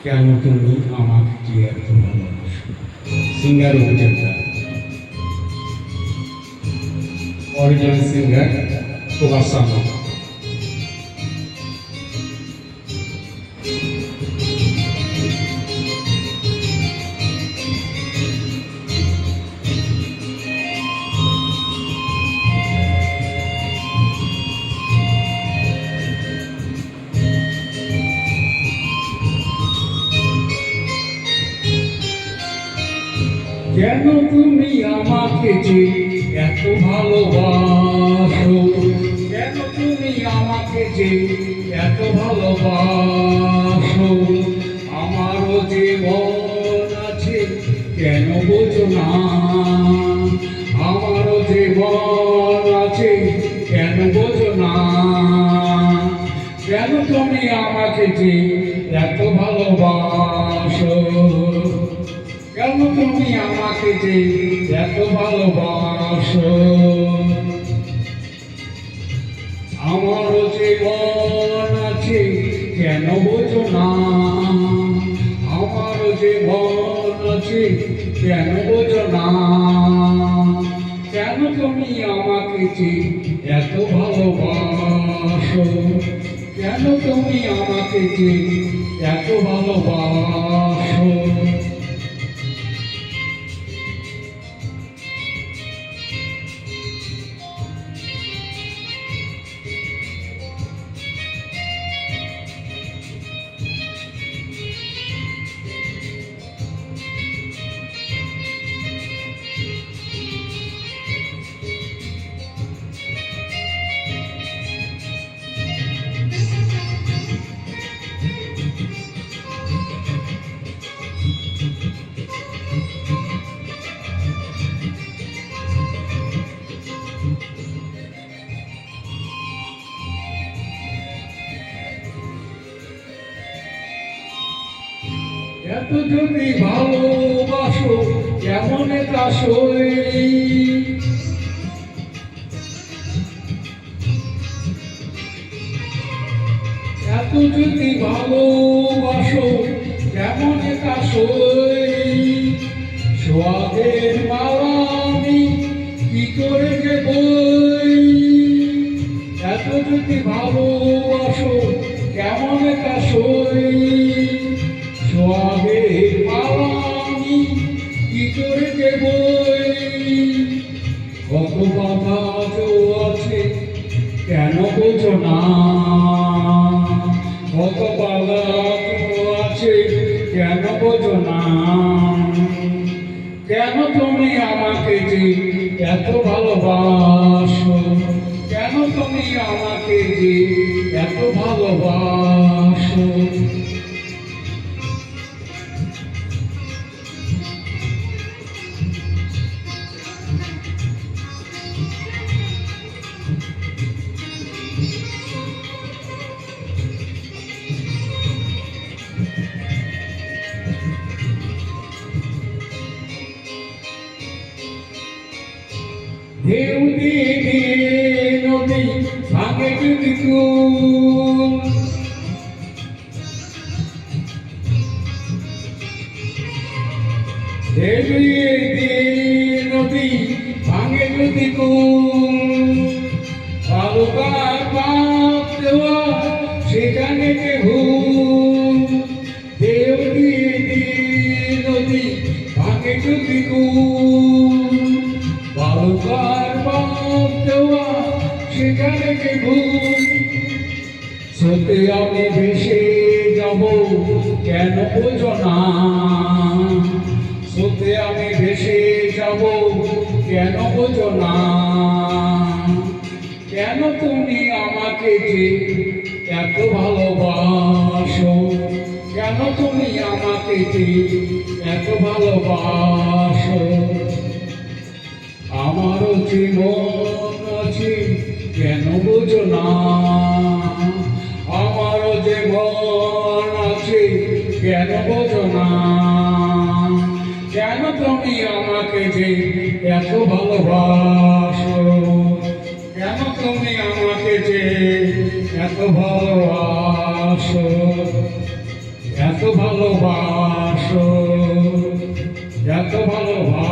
কেন তুমি আমাকে যে এত ভালোবাসো। সিঙ্গার অভিনেতা, অরিজিনাল সিঙ্গার প্রভাস সামা। কেন তুমি আমাকে যে এত ভালোবাসো, কেন তুমি আমাকে যে এত ভালোবাসো, আমারও যে মন আছে কেন বোঝো না, আমারও যে মন আছে কেন বোঝো না, কেন তুমি আমাকে যে এত ভালোবাসো, কেন তুমি আমাকে যে এত ভালোবাসো, আমারও যে মন আছে কেন বোঝো না, আমারও যে মন আছে কেন বোঝো না, কেন তুমি আমাকে যে এত ভালোবাসো, কেন তুমি আমাকে যে এত ভালোবাসো। এত যদি ভালোবাসো কেমন তা সই, এত যদি ভালোবাসো কেমন তা সই, সোহাগের মালা আমি কি করে যে বই, এত যদি ভালোবাসো কেমন তা সই, সোহাগের মালা আমি কি করে যে বই, কত কথা আছে কেন বোঝো না, কত বাধা আছে কেন বোঝো না, কেন তুমি আমাকে যে এত ভালোবাসো, কেন তুমি আমাকে যে এত ভালোবাসো। ঢেউ দিয়ে নদী ভাঙে যদি কুল, ঢেউ দিয়ে নদী ভাঙে যদি কুল, বালুকার পাপ দেওয়া সেখানে যে ভুল, ঢেউ দিয়ে নদী ভাঙে যদি কুল, বালুকার বাপ দেওয়া সেখানে যে ভুল, স্রোতে আমি ভেসে যাব কেন বোঝো না, স্রোতে আমি ভেসে যাব কেন বোঝো না, কেন তুমি আমাকে যে এত ভালোবাসো, কেন তুমি আমাকে যে এত ভালোবাসো, আমারও জীবন আছে কেন বোঝো না, আমারও জীবন আছে কেন বোঝো না, কেন তুমি আমাকে যে এত ভালোবাসো, কেন তুমি আমাকে যে এত ভালোবাসো, এত ভালোবাসো, এত ভালোবাসো